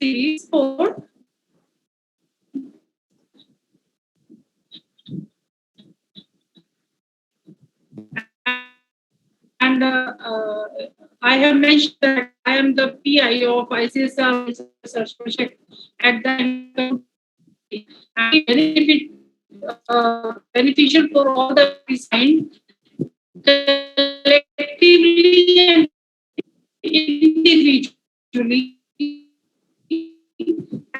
series for and I have mentioned that I am the PI of ICSR research project at the benefit beneficial for all the designed collectively and individually,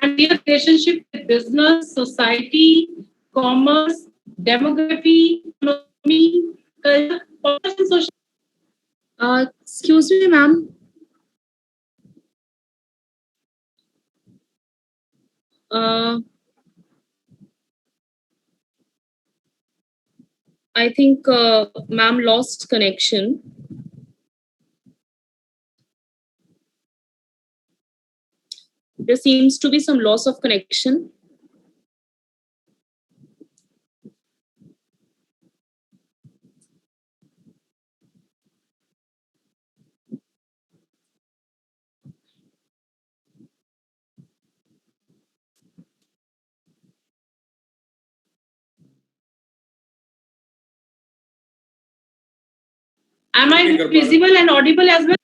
and their relationship with business, society, commerce, demography, economy, culture, politics, and social. Excuse me, ma'am. Uh, I think ma'am lost connection. There seems to be some loss of connection. Am I visible and audible as well?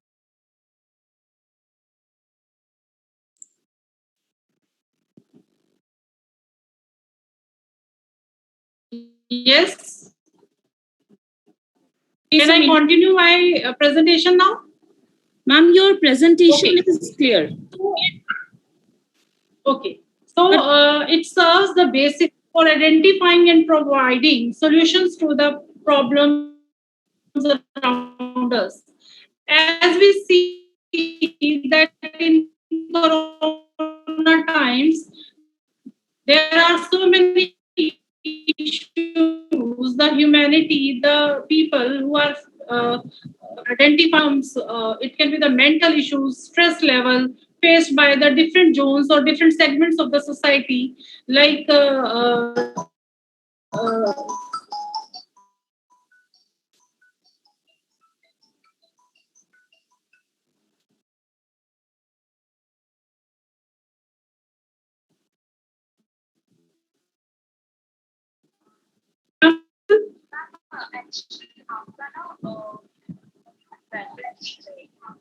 Yes. Can I continue my presentation now? Ma'am, your presentation is clear. Okay. So it serves the basic for identifying and providing solutions to the problems around us. As we see that in Corona times, there are so many issues, the humanity, the people who are identified, it can be the mental issues, stress level faced by the different zones or different segments of the society, like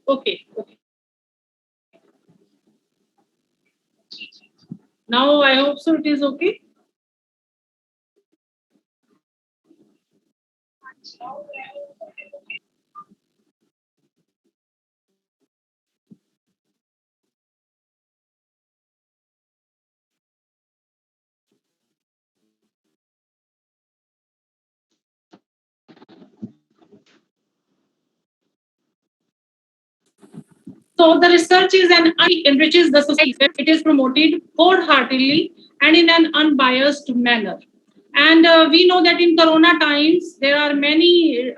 okay. Now I hope so it is okay. So the research is an enriches the society. It is promoted wholeheartedly and in an unbiased manner. And we know that in Corona times, there are many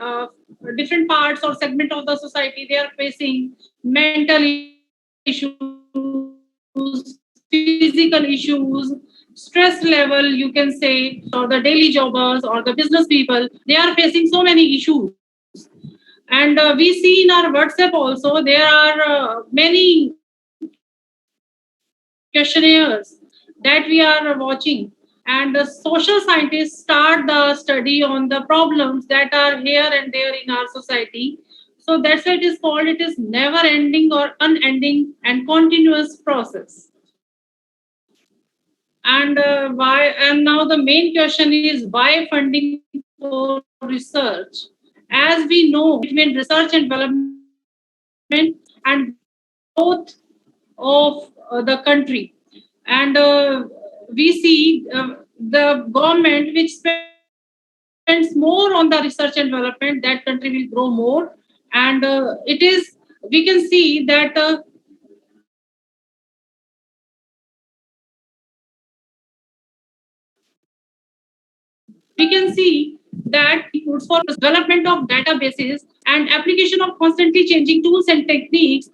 different parts or segment of the society. They are facing mental issues, physical issues, stress level. You can say, or the daily jobbers or the business people. They are facing so many issues. And we see in our WhatsApp also there are many questionnaires that we are watching, and the social scientists start the study on the problems that are here and there in our society. So that's why it is called, it is never ending or unending and continuous process. And why, and now the main question is why funding for research? As we know, between research and development and growth of the country. And we see the government which spends more on the research and development, that country will grow more. And it is, we can see that we can see that inputs for development of databases and application of constantly changing tools and techniques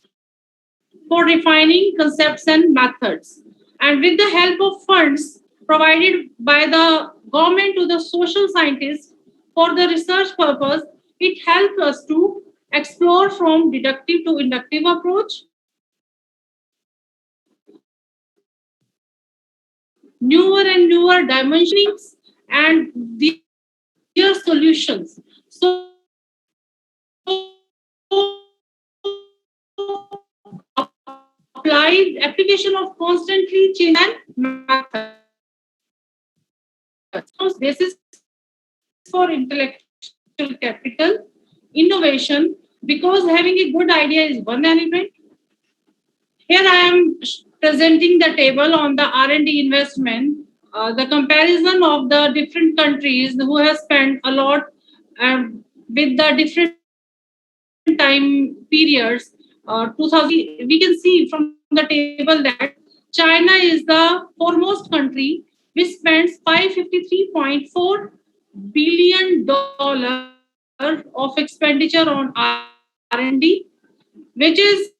for refining concepts and methods. And with the help of funds provided by the government to the social scientists for the research purpose, it helps us to explore from deductive to inductive approach newer and newer dimensionings and their solutions. So applied application of constantly changing methods. So this is for intellectual capital, innovation, because having a good idea is one element. Here I am presenting the table on the R&D investment, the comparison of the different countries who have spent a lot with the different time periods. 2000, we can see from the table that China is the foremost country which spends $553.4 billion of expenditure on R&D, which is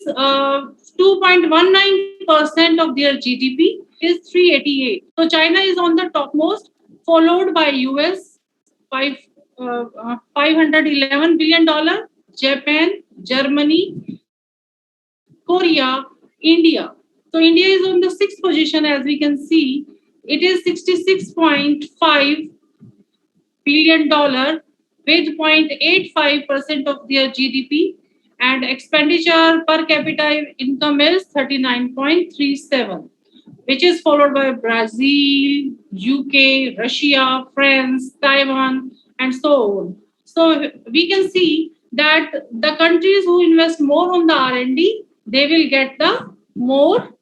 2.19% of their GDP, is 388. So China is on the topmost, followed by US, $511 billion, Japan, Germany, Korea, India. So India is on the sixth position, as we can see. It is $66.5 billion with 0.85% of their GDP, and expenditure per capita income is 39.37, which is followed by Brazil, UK, Russia, France, Taiwan, and so on. So we can see that the countries who invest more on the R&D, they will get the more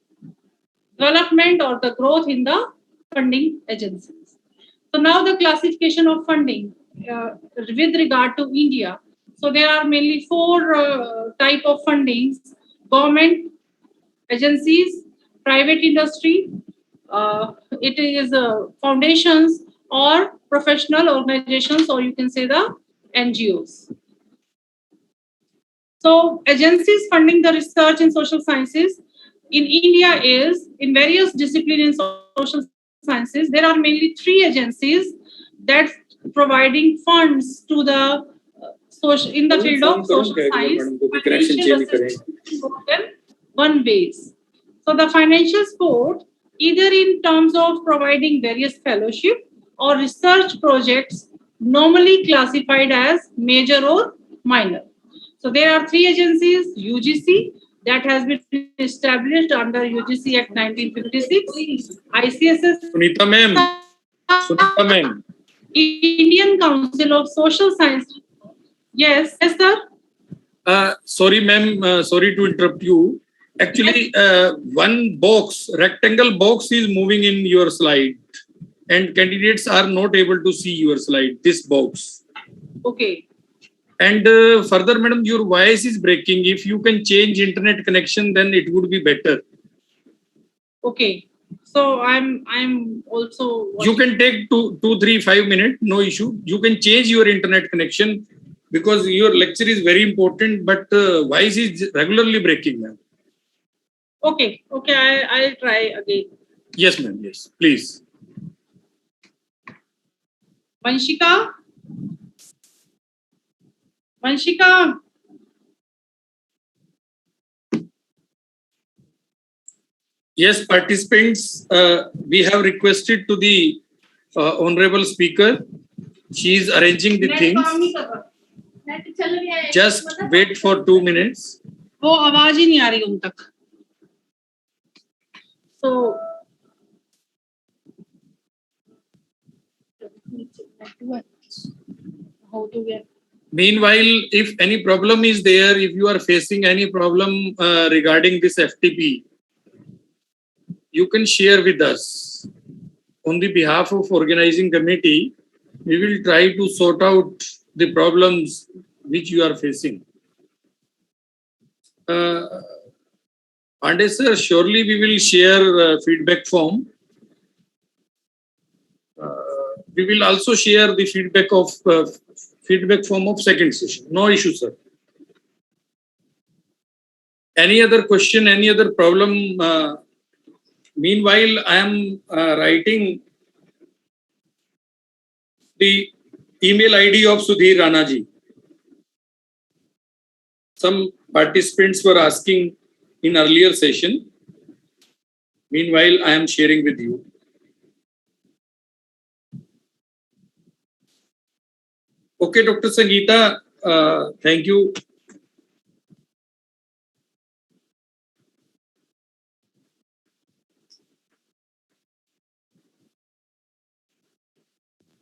development or the growth in the funding agencies. So now the classification of funding with regard to India. So there are mainly four type of fundings: government agencies, private industry, it is foundations or professional organizations, or you can say the NGOs. So agencies funding the research in social sciences in India is in various disciplines in social sciences. There are mainly three agencies that providing funds to the social in the field of social science. Financial assistance more than one base. So the financial support, either in terms of providing various fellowship or research projects, normally classified as major or minor. So there are three agencies: UGC, that has been established under UGC Act 1956, ICSS, Sunita ma'am, Sunita ma'am. Indian Council of Social Science. Yes, yes, sir. Sorry ma'am, sorry to interrupt you. Actually, one box, rectangle box is moving in your slide, and candidates are not able to see your slide, this box. Okay. And further, madam, your voice is breaking. If you can change internet connection, then it would be better. Okay. So I'm also You can take 2, 3, 5 minutes, no issue. You can change your internet connection because your lecture is very important, but voice is regularly breaking, ma'am. Okay, I'll try again. Yes, ma'am. Yes, please. Vanshika. Vanshika. Yes, participants, we have requested to the honorable speaker. She is arranging the things. Just wait for 2 minutes. वो आवाज ही नहीं आ रही उन तक. So how to get. Meanwhile, if any problem is there, if you are facing any problem regarding this FTP, you can share with us. On the behalf of organizing committee, we will try to sort out the problems which you are facing. Pandey sir, surely we will share feedback form. We will also share the feedback form of second session. No issue, sir. Any other question, any other problem? Meanwhile, I am writing the email ID of Sudhir Rana ji. Some participants were asking in earlier session. Meanwhile, I am sharing with you. Okay, Dr. Sangeeta, thank you.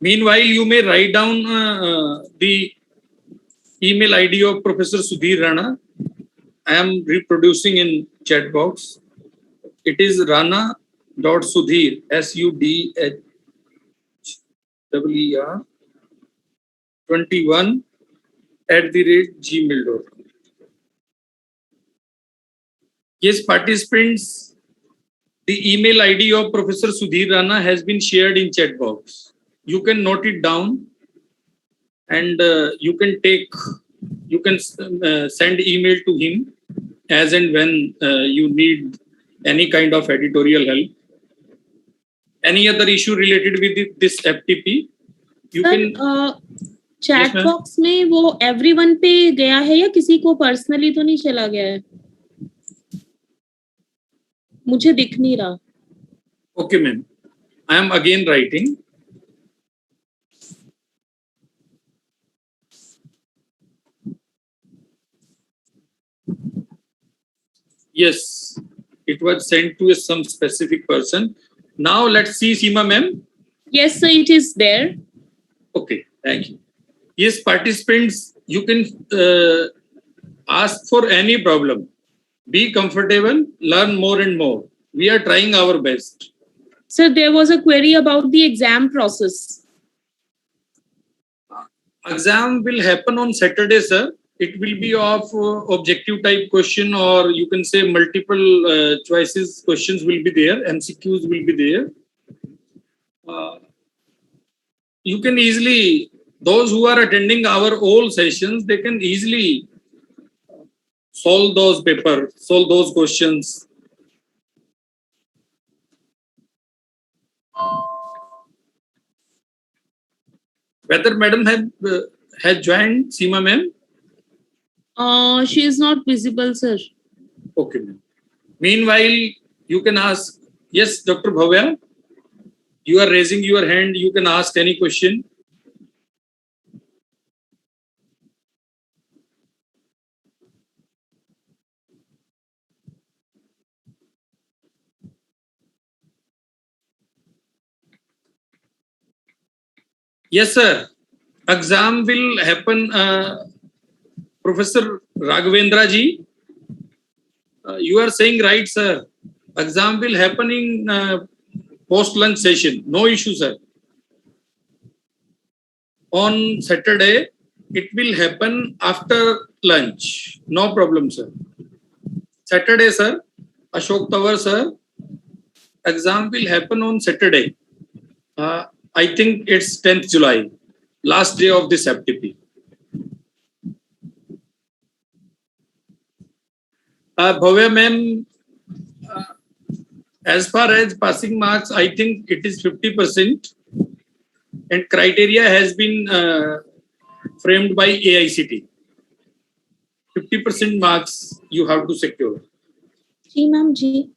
Meanwhile, you may write down the email ID of Professor Sudhir Rana. I am reproducing in chat box. It is rana.sudhir, SUDHEER 21 @gmail.com. Yes, participants, the email ID of Professor Sudhir Rana has been shared in chat box. You can note it down and you can send email to him as and when you need any kind of editorial help. Any other issue related with this FTP, you can. Chat ma'am. Box में वो everyone पे गया है या किसी को personally तो नहीं चला गया है? मुझे दिख नहीं रहा. Okay, ma'am. I am again writing. Yes, it was sent to some specific person. Now let's see, Seema ma'am. Yes, sir, it is there. Okay, thank you. Yes, participants, you can ask for any problem. Be comfortable, learn more and more. We are trying our best. Sir, there was a query about the exam process. Exam will happen on Saturday, sir. It will be of objective type question, or you can say multiple choices questions will be there, MCQs will be there. You can easily, those who are attending our all sessions, they can easily solve those papers, solve those questions. Whether madam has joined, Seema ma'am? She is not visible, sir. Okay, ma'am. Meanwhile, you can ask, yes, Dr. Bhavya, you are raising your hand, you can ask any question. Yes, sir. Exam will happen, Professor Raghavendra ji. You are saying right, sir. Exam will happen in post-lunch session. No issue, sir. On Saturday, it will happen after lunch. No problem, sir. Saturday, sir. Ashok Tawar, sir. Exam will happen on Saturday. I think it's 10th July. Last day of this FTP. Bhavya ma'am, as far as passing marks, I think it is 50%. And criteria has been framed by AICT. 50% marks you have to secure. Ji, ma'am, ji.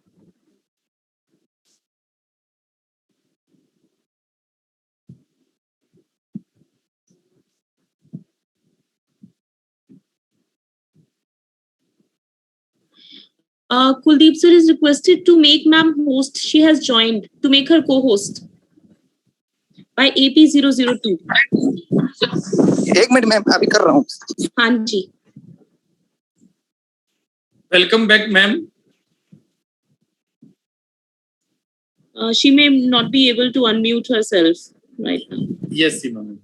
Kuldeep sir is requested to make ma'am host. She has joined to make her co-host by AP002. एक minute ma'am अभी कर रहा हूँ. हाँ जी. Welcome back, ma'am. She may not be able to unmute herself right now. Yes, Seema ma'am.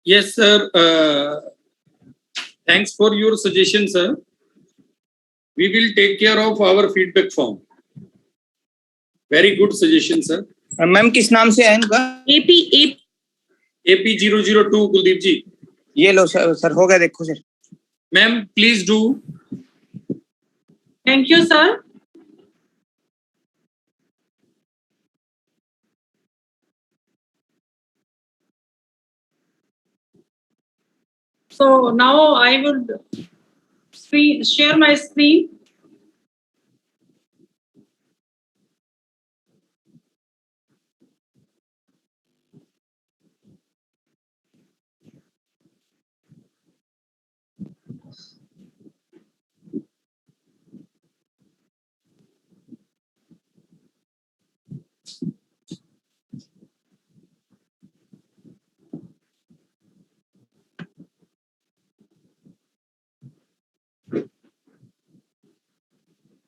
Yes, sir. Thanks for your suggestion, sir. We will take care of our feedback form. Very good suggestion, sir. Ma'am किस नाम से है इनका? AP002 Kuldeep जी. ये लो sir हो गया देखो sir. Ma'am, please do. Thank you, sir. So now I would share my screen.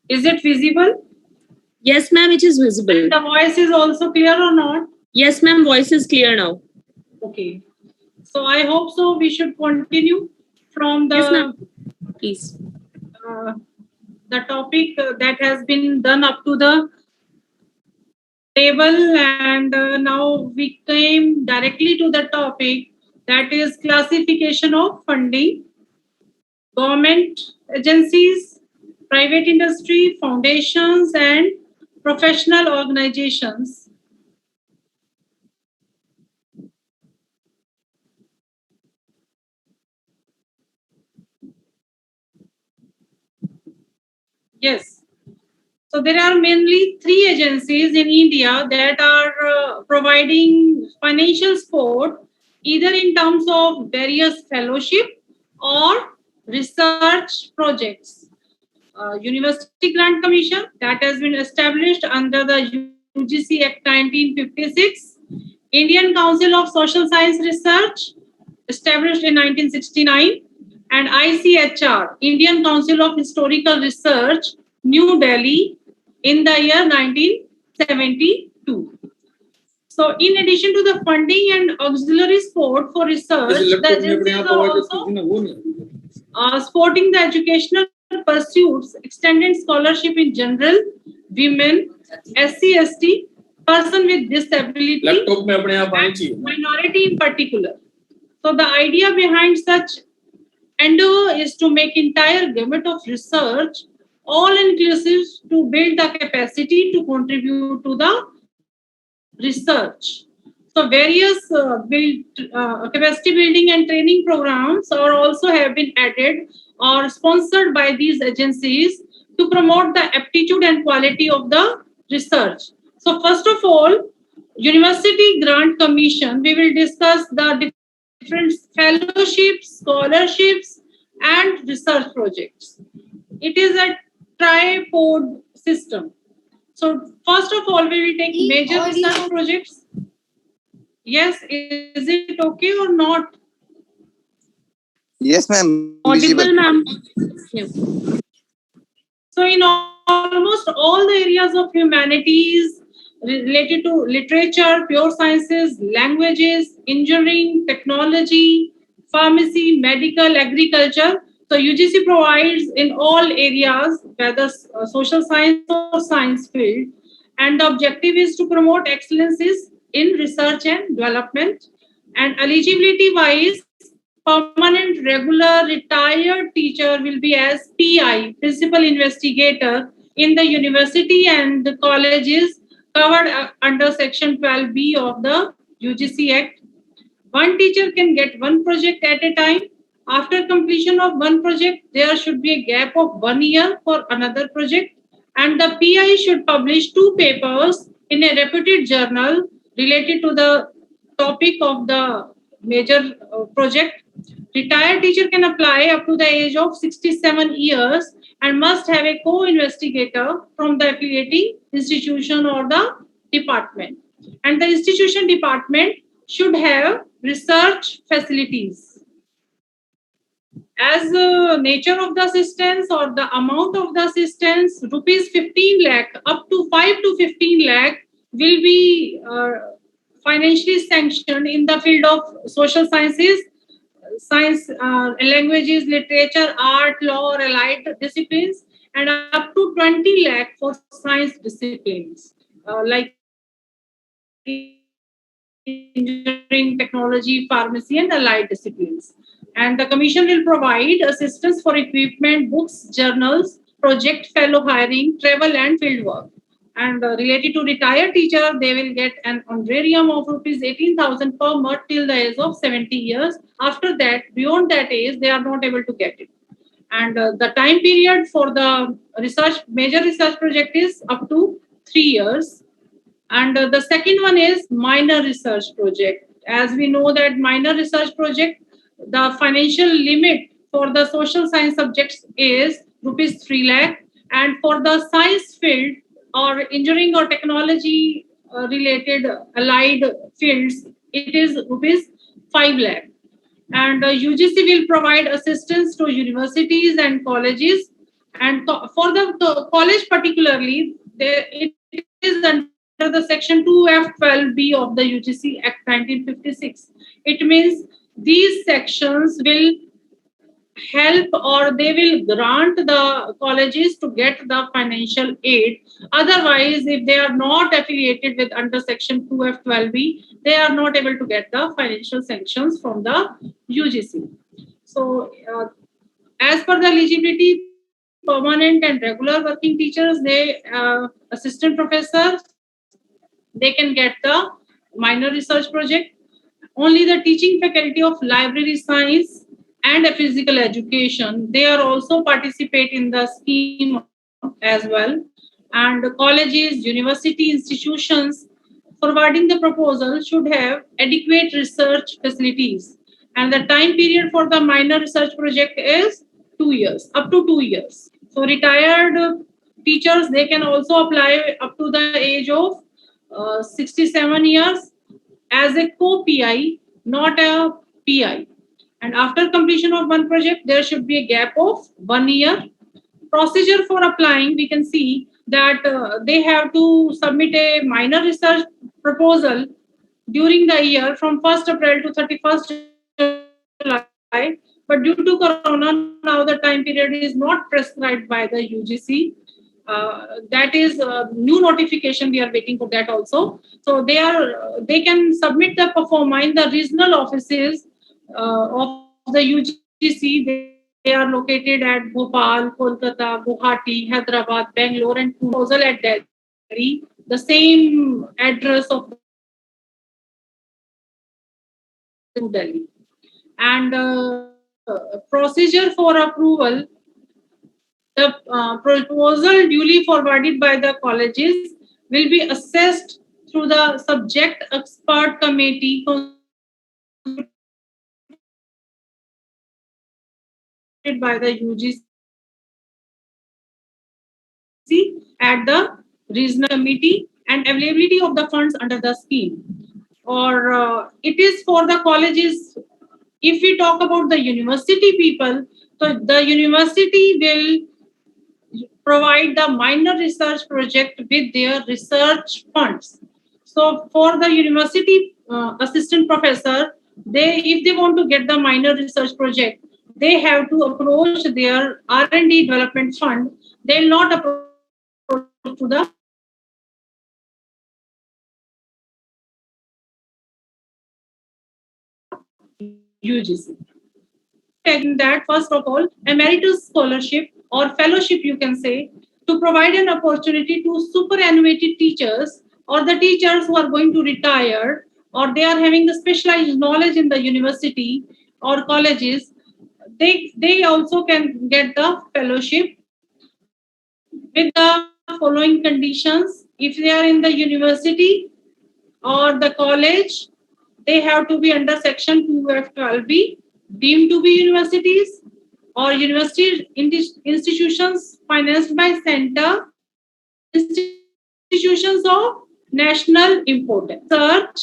Is it visible? Yes, ma'am, it is visible. The voice is also clear or not? Yes, ma'am, voice is clear now. Okay. So I hope so. We should continue from Yes, the ma'am. Please. Topic that has been done up to the table, and now we came directly to the topic, that is classification of funding, government agencies, private industry, foundations, and professional organizations. Yes. So there are mainly three agencies in India that are providing financial support, either in terms of various fellowship or research projects. University Grant Commission, that has been established under the UGC Act 1956. Indian Council of Social Science Research, established in 1969. And ICHR, Indian Council of Historical Research, New Delhi, in the year 1972. So in addition to the funding and auxiliary support for research, the agencies are also supporting the educational pursuits, extended scholarship in general, women, SC, ST, person with disability, and minority in particular. So the idea behind such endeavor is to make entire gamut of research all inclusive, to build the capacity to contribute to the research. So various capacity building and training programs are also have been added or sponsored by these agencies to promote the aptitude and quality of the research. So first of all, University Grant Commission, we will discuss the different fellowships, scholarships, and research projects. It is a tripod system. So first of all, we will take major research projects. Yes, is it okay or not? Yes, ma'am. Audible, ma'am. Yeah. So in almost all the areas of humanities related to literature, pure sciences, languages, engineering, technology, pharmacy, medical, agriculture, so UGC provides in all areas, whether social science or science field, and the objective is to promote excellences in research and development. And eligibility wise, permanent, regular, retired teacher will be as PI, principal investigator, in the university and the colleges covered under section 12B of the UGC Act. One teacher can get one project at a time. After completion of one project, there should be a gap of 1 year for another project, and the PI should publish 2 papers in a reputed journal related to the topic of the major project. Retired teacher can apply up to the age of 67 years and must have a co-investigator from the affiliating institution or the department. And the institution department should have research facilities. As the nature of the assistance or the amount of the assistance, rupees 15 lakh up to 5 to 15 lakh will be financially sanctioned in the field of social sciences, science, languages, literature, art, law, or allied disciplines, and up to 20 lakh for science disciplines like engineering, technology, pharmacy, and allied disciplines. And the commission will provide assistance for equipment, books, journals, project fellow hiring, travel, and field work. And related to retired teacher, they will get an honorarium of rupees 18,000 per month till the age of 70 years. After that, beyond that age, they are not able to get it. And the time period for the major research project is up to 3 years. And the second one is minor research project. As we know that minor research project, the financial limit for the social science subjects is rupees 3 lakh, and for the science field or engineering or technology related allied fields, it is rupees 5 lakh. And UGC will provide assistance to universities and colleges. And for the college particularly, it is under the section 2F12B of the UGC Act 1956. It means these sections will help or they will grant the colleges to get the financial aid. Otherwise, if they are not affiliated with under section 2F12B, they are not able to get the financial sanctions from the UGC. So, as per the eligibility, permanent and regular working teachers, assistant professors, they can get the minor research project. Only the teaching faculty of library science and physical education, they are also participate in the scheme as well. And colleges, university institutions forwarding the proposal should have adequate research facilities. And the time period for the minor research project is 2 years, up to 2 years. So retired teachers, they can also apply up to the age of 67 years as a co-PI, not a PI. And after completion of one project, there should be a gap of 1 year. Procedure for applying, we can see that they have to submit a minor research proposal during the year from 1st April to 31st July. But due to Corona, now the time period is not prescribed by the UGC. That is new notification. We are waiting for that also. So they can submit the performa in the regional offices of the UGC. They are located at Bhopal, Kolkata, Guwahati, Hyderabad, Bangalore, and proposal at Delhi. The same address of Delhi. And procedure for approval. The proposal duly forwarded by the colleges will be assessed through the subject expert committee by the UGC at the regional committee, and availability of the funds under the scheme. Or it is for the colleges. If we talk about the university people, so the university will provide the minor research project with their research funds. So for the university assistant professor, if they want to get the minor research project, they have to approach their R&D development fund. They will not approach to the UGC. Taking that, first of all, emeritus scholarship or fellowship, you can say, to provide an opportunity to superannuated teachers or the teachers who are going to retire or they are having the specialized knowledge in the university or colleges. They also can get the fellowship with the following conditions. If they are in the university or the college, they have to be under section 2F12B, deemed to be universities or university institutions financed by center, institutions of national importance. Research,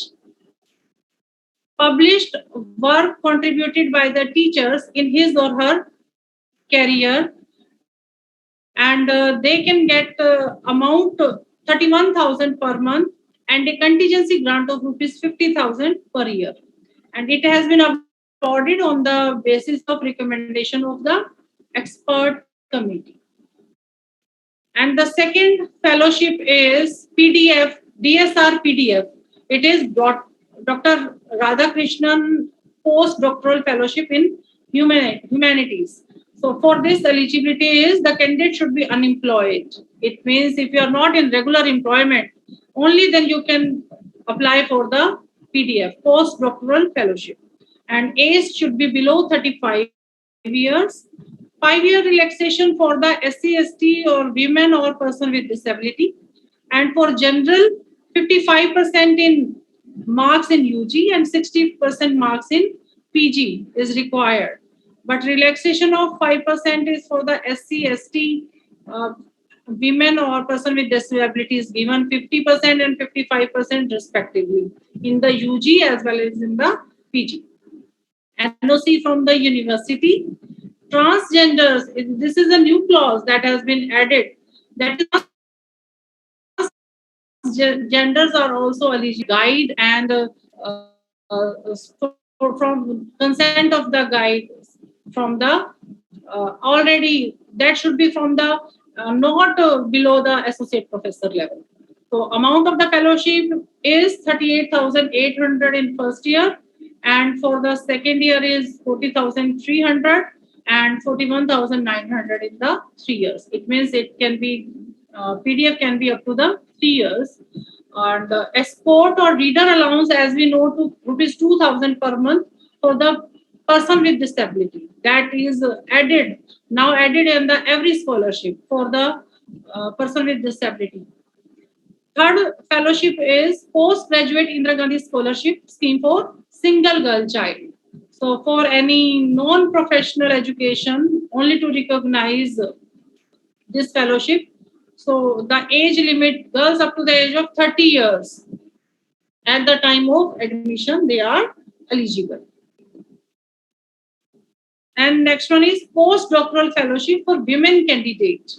published work contributed by the teachers in his or her career, and they can get amount 31,000 per month and a contingency grant of rupees 50,000 per year. And it has been awarded on the basis of recommendation of the expert committee. And the second fellowship is PDF, DSR PDF. It is Dr. Radhakrishnan Postdoctoral Fellowship in Humanities. So for this, eligibility is the candidate should be unemployed. It means if you are not in regular employment, only then you can apply for the PDF, Postdoctoral Fellowship. And age should be below 35 years. 5-year relaxation for the SC, ST or women or person with disability. And for general, 55% in marks in UG and 60% marks in PG is required. But relaxation of 5% is for the SC, ST, women or person with disability is given 50% and 55% respectively in the UG as well as in the PG. NOC from the university. Transgenders, this is a new clause that has been added. That genders are also eligible guide and from consent of the guide from the already that should be from the not below the associate professor level. So amount of the fellowship is 38,800 in first year, and for the second year is 40,300 and 41,900 in the 3 years. It means it can be PDF can be up to the 3 years. And escort or reader allowance, as we know, to rupees 2,000 per month for the person with disability. That is added in the every scholarship for the person with disability. Third fellowship is postgraduate Indira Gandhi scholarship scheme for single girl child. So for any non-professional education, only to recognize this fellowship. So the age limit, girls up to the age of 30 years. At the time of admission, they are eligible. And next one is postdoctoral fellowship for women candidate.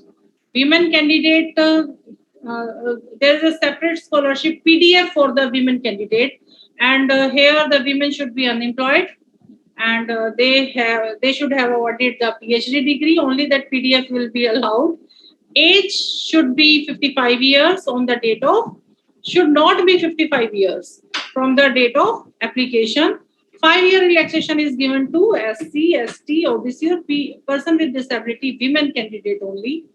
Women candidate, there is a separate scholarship PDF for the women candidate, and here the women should be unemployed, and they should have awarded the PhD degree. Only that PDF will be allowed. Age should be 55 years on the date of, should not be 55 years from the date of application. 5-year relaxation is given to SC, ST, OBC or person with disability, women candidate only.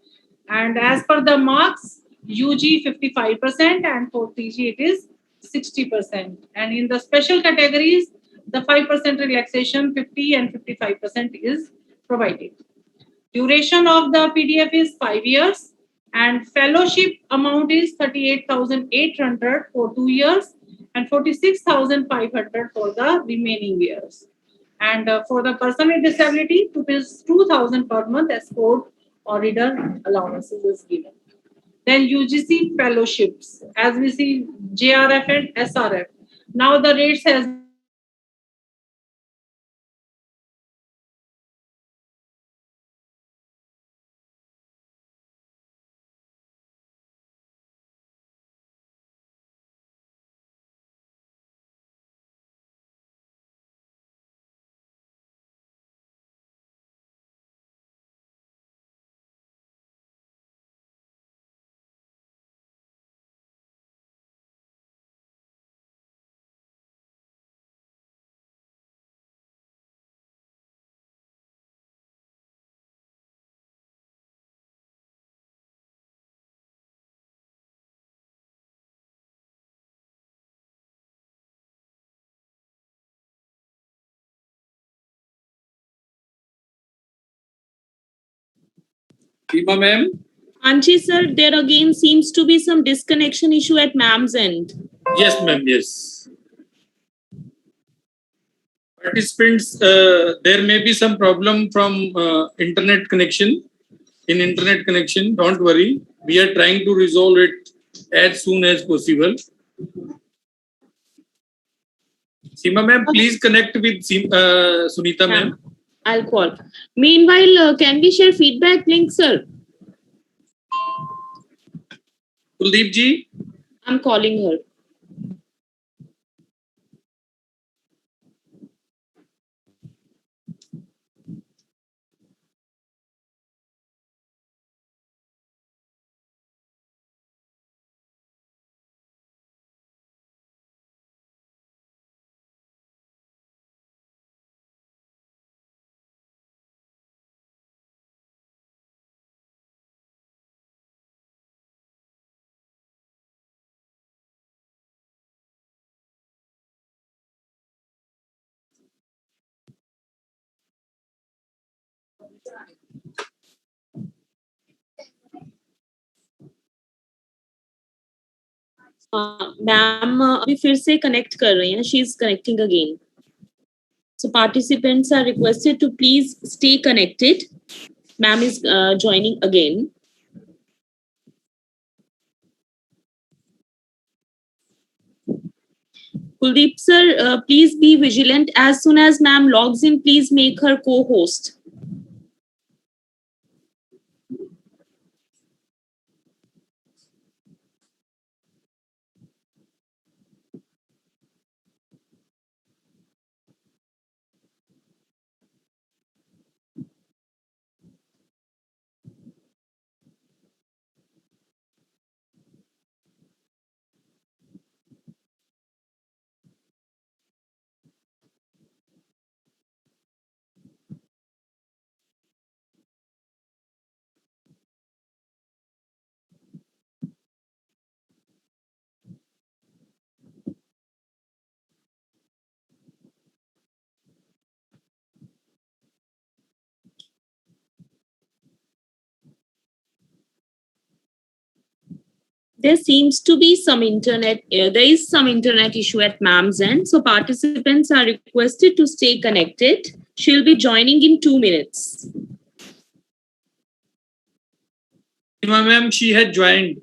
And as per the marks, UG 55% and for PG it is 60%. And in the special categories, the 5% relaxation, 50 and 55% is provided. Duration of the PDF is 5 years and fellowship amount is 38,800 for 2 years and 46,500 for the remaining years. And for the person with disability, rupees 2,000 per month escort or reader allowances is given. Then UGC fellowships, as we see JRF and SRF. Now the rates has Seema ma'am? Anchi sir, there again seems to be some disconnection issue at ma'am's end. Yes, ma'am, yes. Participants, there may be some problem from internet connection. In internet connection, don't worry. We are trying to resolve it as soon as possible. Seema ma'am, please connect with Sunita ma'am. I'll call. Meanwhile, can we share feedback link, sir? Kuldeep ji? I'm calling her. Ma'am अभी फिर से connect कर रही हैं. She is connecting again. So participants are requested to please stay connected. Ma'am is joining again. Kuldeep sir, please be vigilant. As soon as ma'am logs in, please make her co-host. There seems to be some there is some internet issue at ma'am's end. So participants are requested to stay connected. She'll be joining in 2 minutes. Ma'am, she had joined.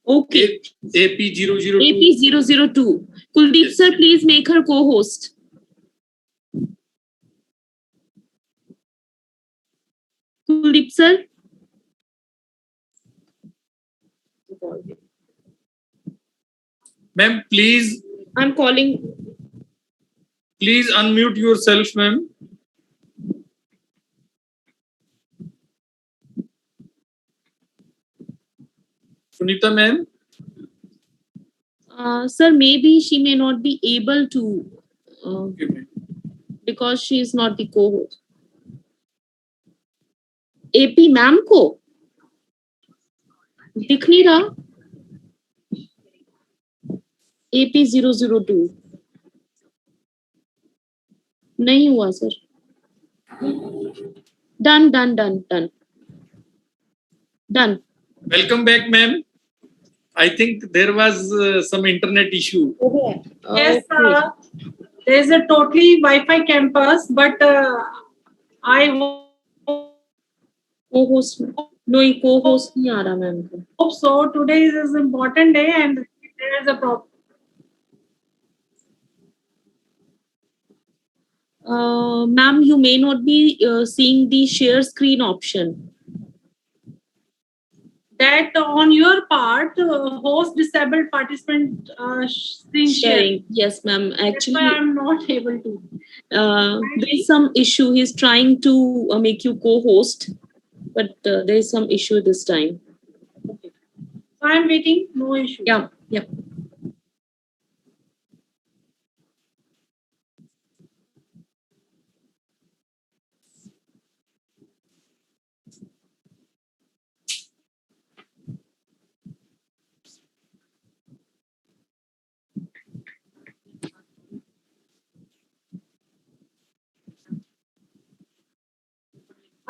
Okay. AP002. AP002. Kuldeep Yes. sir, please make her co-host. Kuldeep sir. Ma'am, please I'm calling. unmute yourself, ma'am. Sunita, ma'am. Sir, maybe she may not be able to Okay, ma'am. because she is not the co-host. AP ma'am को दिख नहीं रहा. AP002 नहीं हुआ sir. Done. Welcome back, ma'am. I think there was some internet issue. Yes, Okay. there is a totally Wi-Fi campus, but I Co-host no, co-host नहीं आ रहा ma'am को. hope so. Today is an important day, and there is a problem. Ma'am, you may not be seeing the share screen option. That on your part, host disabled participant screen share. Sharing. Yes, ma'am. That's why Actually, I'm not able to. there is some issue. He's trying to make you co-host, but there is some issue this time. Okay. So I'm waiting. No issue. Yeah.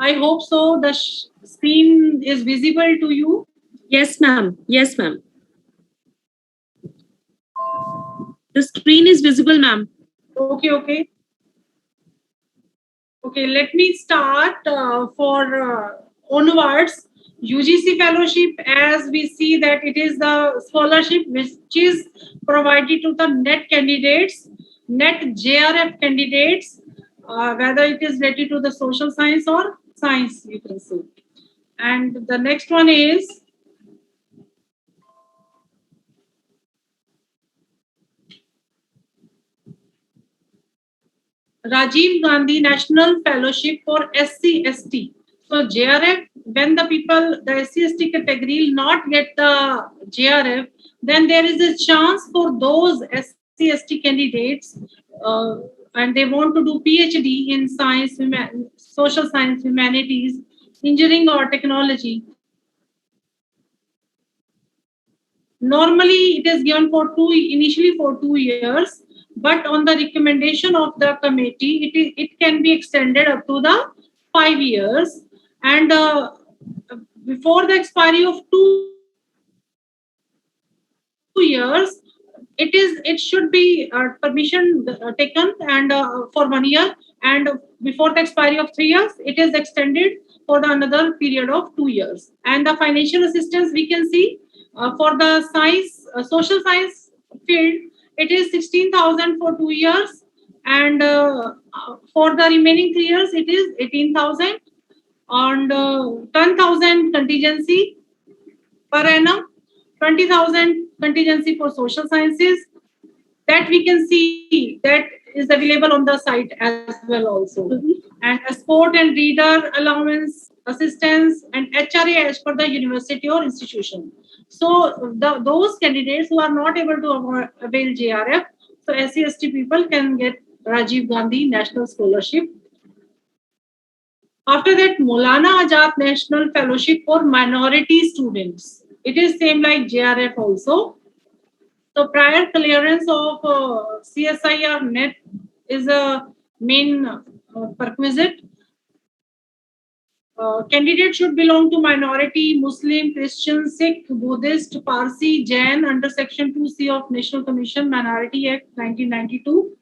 I hope so. The screen is visible to you. Yes, ma'am. The screen is visible, ma'am. Okay. Let me start for onwards. UGC fellowship, as we see that it is the scholarship which is provided to the NET candidates, NET JRF candidates, whether it is related to the social science or science, you can say. And the next one is Rajiv Gandhi National Fellowship for SC/ST. So JRF, when the SC/ST category will not get the JRF, then there is a chance for those SC/ST candidates and they want to do PhD in science, social science, humanities, engineering or technology. Normally, it is given initially for 2 years, but on the recommendation of the committee, it can be extended up to the 5 years. And before the expiry of 2 years, it should be permission taken and for 1 year, and before the expiry of 3 years, it is extended for the another period of 2 years. And the financial assistance we can see for the science, social science field, it is 16,000 for 2 years, and for the remaining 3 years, it is 18,000, and 10,000 contingency per annum, 20,000 contingency for social sciences. That we can see that is available on the site as well also. And a sport and reader allowance, assistance, and HRA as per the university or institution. So those candidates who are not able to avail JRF, so SC/ST people can get Rajiv Gandhi National Scholarship. After that, Maulana Azad National Fellowship for minority students. It is same like JRF also. So prior clearance of CSIR net is a main prerequisite. Candidate should belong to minority, Muslim, Christian, Sikh, Buddhist, Parsi, Jain under Section 2C of National Commission Minority Act 1992.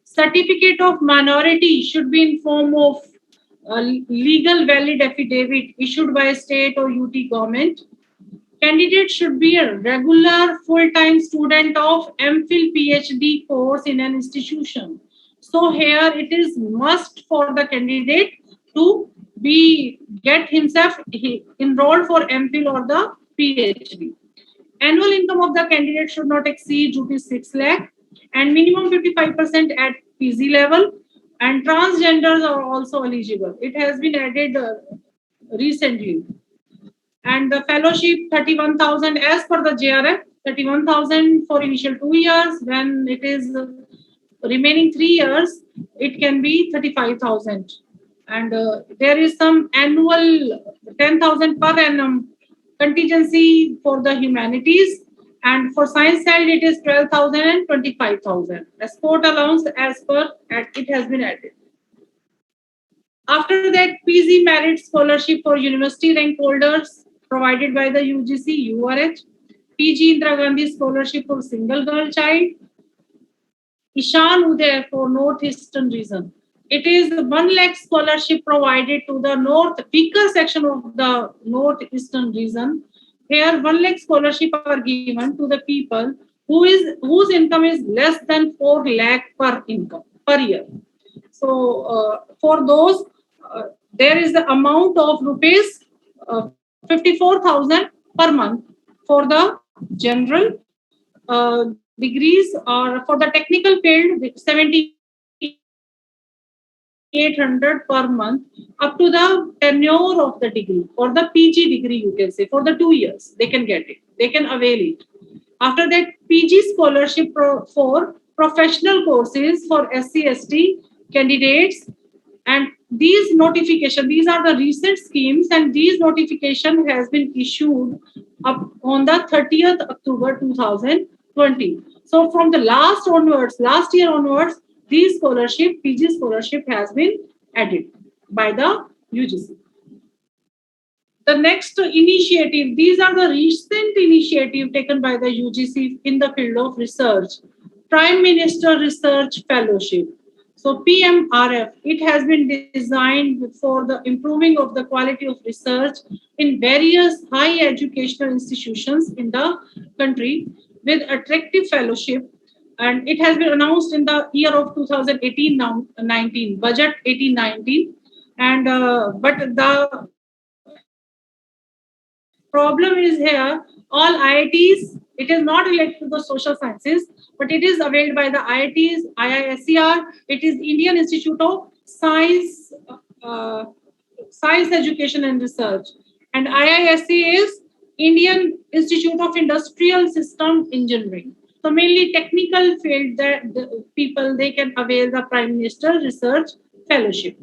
Certificate of minority should be in form of legal valid affidavit issued by state or UT government. Candidate should be a regular full-time student of MPhil PhD course in an institution. So here it is must for the candidate to get himself enrolled for MPhil or the PhD. Annual income of the candidate should not exceed ₹6 lakh and minimum 55% at PG level, and transgenders are also eligible. It has been added recently. And the fellowship 31,000 as per the JRF, 31,000 for initial 2 years. When it is remaining 3 years, it can be 35,000. And there is some annual 10,000 per annum contingency for the humanities. And for science side, it is 12,000 and 25,000. A sport allowance as per it has been added. After that, PG merit scholarship for university rank holders provided by the UGC, URH. PG Indira Gandhi scholarship for single girl child. Ishan Uday for Northeastern region. It is 1 lakh scholarship provided to the weaker section of the Northeastern region. Here, 1 lakh scholarship are given to the people whose income is less than 4 lakh per year. So for those, there is the amount of rupees 54,000 per month for the general degrees, or for the technical field 7,800 per month up to the tenure of the degree, or the PG degree you can say, for the 2 years they can get it, they can avail it. After that, PG scholarship for professional courses for SC/ST candidates. And these are the recent schemes, and these notification has been issued up on the 30th October 2020. So from the last year onwards, these PG scholarship has been added by the UGC. The next initiative, these are the recent initiative taken by the UGC in the field of research. Prime Minister Research Fellowship. So PMRF, it has been designed for the improving of the quality of research in various high educational institutions in the country with attractive fellowship. And it has been announced in the year of 2018-19, budget 18-19. And but the problem is here, all IITs, it is not related to the social sciences, but it is availed by the IITs, IISER, it is Indian Institute of Science, Science Education and Research. And IISc is Indian Institute of Industrial System Engineering. So mainly technical field that the people, they can avail the Prime Minister Research Fellowship.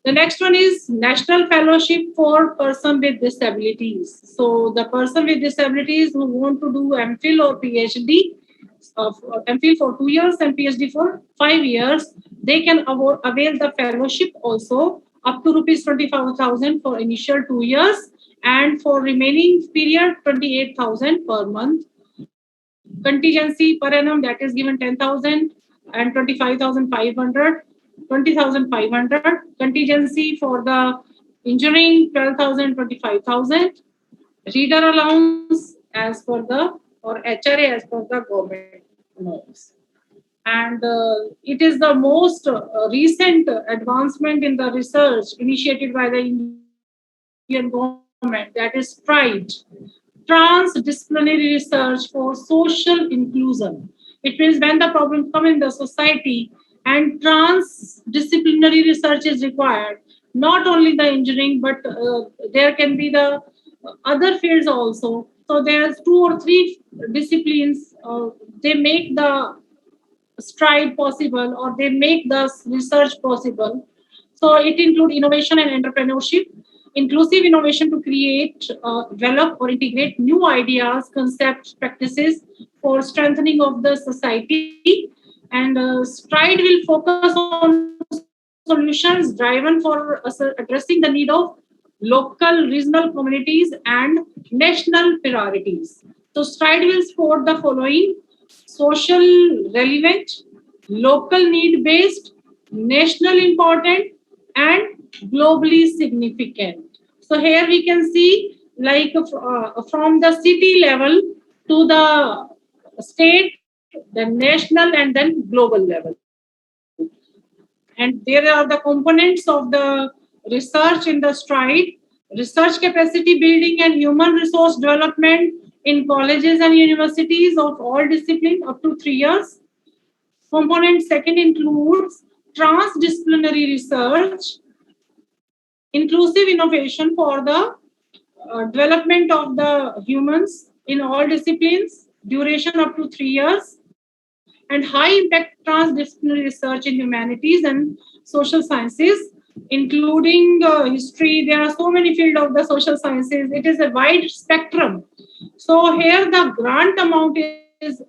The next one is National Fellowship for Person with Disabilities. So the person with disabilities who want to do MPhil or PhD, MPhil for 2 years and PhD for 5 years, they can avail the fellowship also up to rupees 25,000 for initial 2 years, and for remaining period 28,000 per month. Contingency per annum, that is given 10,000 and 25,500, 20,500. Contingency for the engineering 12,000, 25,000. Reader allowance as per the or HRA as per the government norms. And it is the most recent advancement in the research initiated by the Indian government, that is TRIDE, Transdisciplinary Research for Social Inclusion. It means when the problems come in the society and transdisciplinary research is required, not only the engineering, but there can be the other fields also. So there's 2 or 3 disciplines, they make the stride possible, or they make the research possible. So it includes innovation and entrepreneurship, inclusive innovation to create, develop or integrate new ideas, concepts, practices for strengthening of the society. And stride will focus on solutions driven for addressing the need of local, regional communities and national priorities. So stride will support the following: social relevant, local need based, national important, and globally significant. So here we can see, like from the city level to the state, the national, and then global level. And there are the components of the research in the stride: research capacity building and human resource development in colleges and universities of all disciplines up to 3 years. Component second includes transdisciplinary research, inclusive innovation for the development of the humans in all disciplines, duration up to 3 years, and high impact transdisciplinary research in humanities and social sciences, including history. There are so many fields of the social sciences. It is a wide spectrum. So here the grant amount is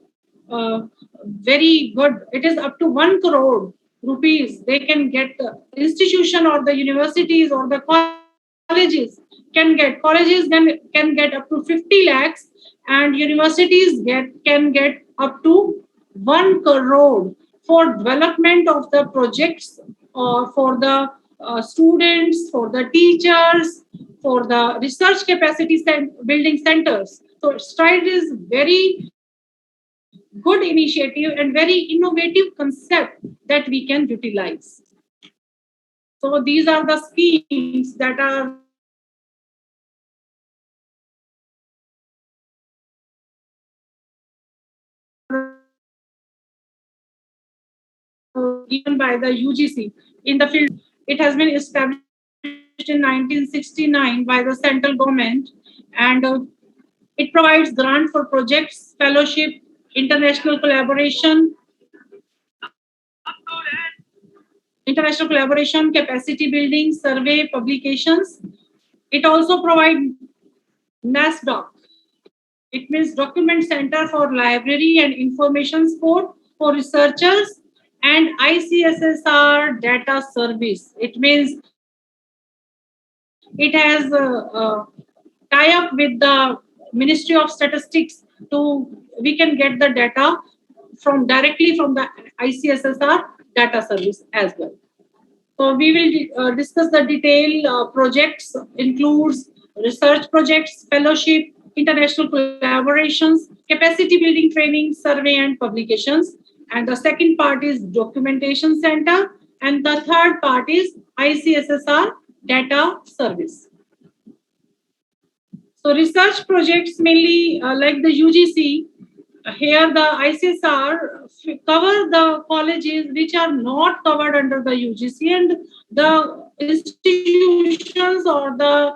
very good. It is up to 1 crore rupees. They can get, the institution or the universities or the colleges can get. Colleges can get up to 50 lakhs, and universities can get up to 1 crore for development of the projects, or for the students, for the teachers, for the research capacity building centers. So STRIDE is very good initiative and very innovative concept that we can utilize. So these are the schemes that are given by the UGC in the field. It has been established in 1969 by the central government, and it provides grant for projects, fellowship, international collaboration, capacity building, survey, publications. It also provides NASDOC. It means Document Center for Library and Information Support for Researchers, and ICSSR Data Service. It means it has a tie-up with the Ministry of Statistics we can get the data directly from the ICSSR Data Service as well. So we will discuss the detailed projects, includes research projects, fellowship, international collaborations, capacity building training, survey and publications. And the second part is documentation center. And the third part is ICSSR data service. So research projects mainly like the UGC, here the ICSR cover the colleges which are not covered under the UGC, and the institutions or the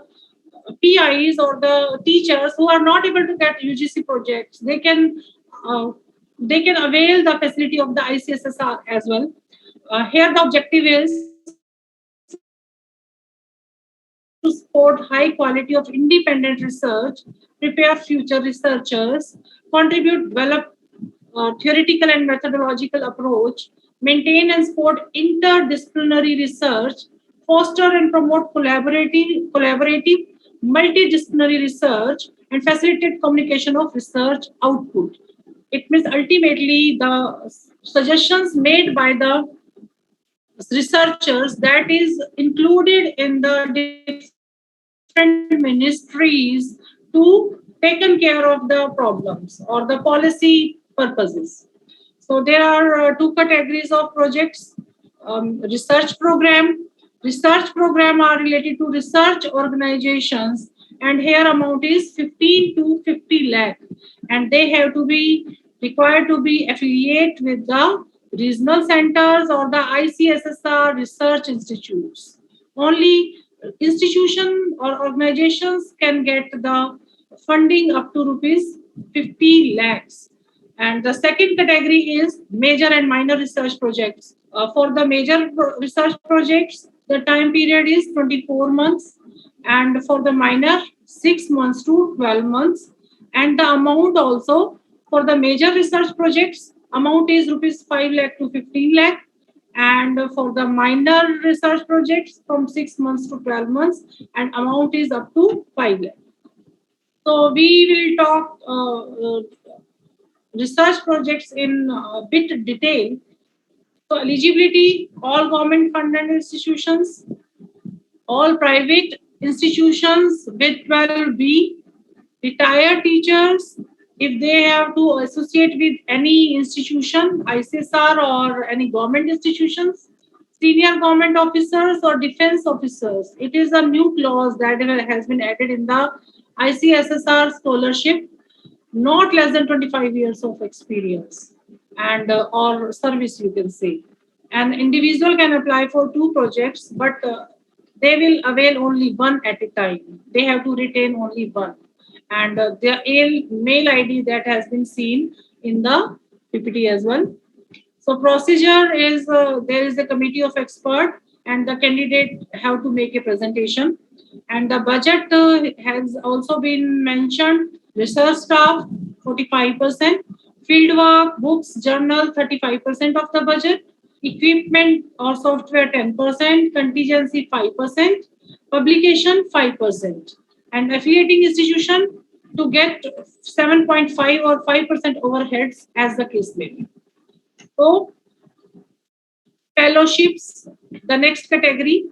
PIs or the teachers who are not able to get UGC projects, they can avail the facility of the ICSSR as well. Here the objective is to support high quality of independent research, prepare future researchers, contribute, develop theoretical and methodological approach, maintain and support interdisciplinary research, foster and promote collaborative multidisciplinary research, and facilitate communication of research output. it means ultimately the suggestions made by the researchers that is included in the different ministries to taken care of the problems or the policy purposes. So there are two categories of projects. Research program. Research program are related to research organizations, and here amount is 15 to 50 lakh, and they have to be required to be affiliate with the regional centers or the ICSSR research institutes. Only institution or organizations can get the funding up to rupees 50 lakhs. And the second category is major and minor research projects. For the major research projects, the time period is 24 months, and for the minor, 6 months to 12 months. And the amount also for the major research projects, amount is rupees 5 lakh to 15 lakh. And for the minor research projects, from 6 months to 12 months, and amount is up to 5 lakh. So we will talk research projects in a bit detail. So eligibility, all government funded institutions, all private institutions with 12B, retired teachers, if they have to associate with any institution, ICSR or any government institutions, senior government officers or defense officers. It is a new clause that has been added in the ICSSR scholarship, not less than 25 years of experience and or service, you can say. An individual can apply for two projects, but they will avail only one at a time. They have to retain only one. And their mail ID that has been seen in the PPT as well. So procedure is there is a committee of expert and the candidate have to make a presentation. And the budget has also been mentioned. Research staff 45%, field work, books, journal 35% of the budget, equipment or software 10%, contingency 5%, publication 5%, and affiliating institution to get 7.5 or 5% overheads as the case may be. So fellowships, the next category.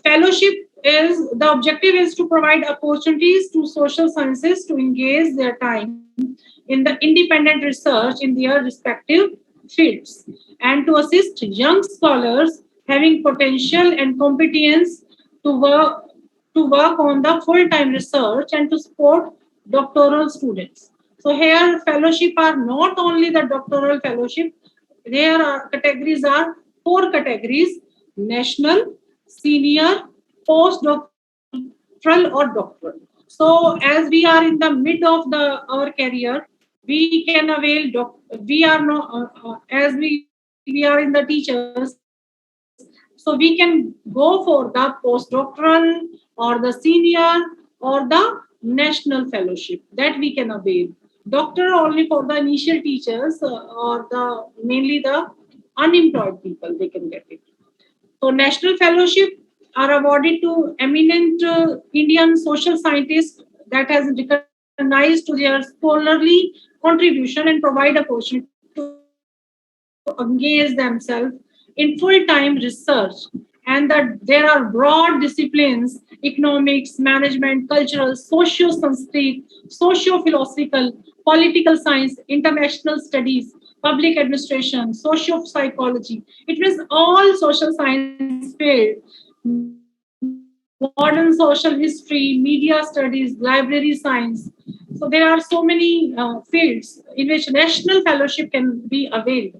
Fellowship is the objective is to provide opportunities to social sciences to engage their time in the independent research in their respective fields and to assist young scholars having potential and competence to work on the full-time research and to support doctoral students. So here fellowship are not only the doctoral fellowship, there are categories are 4 categories: national, senior, postdoctoral or doctoral. So as we are in the mid of our career, we can avail we are not as we are in the teachers, so we can go for the postdoctoral or the senior or the national fellowship that we can avail. Doctor only for the initial teachers or the mainly the unemployed people, they can get it. So national fellowship are awarded to eminent Indian social scientists that has recognized to their scholarly contribution and provide opportunity to engage themselves in full-time research. And that there are broad disciplines: economics, management, cultural, socio-sanskrit, socio-philosophical, political science, international studies, public administration, socio-psychology. It means all social science field, modern social history, media studies, library science. So there are so many fields in which national fellowship can be availed.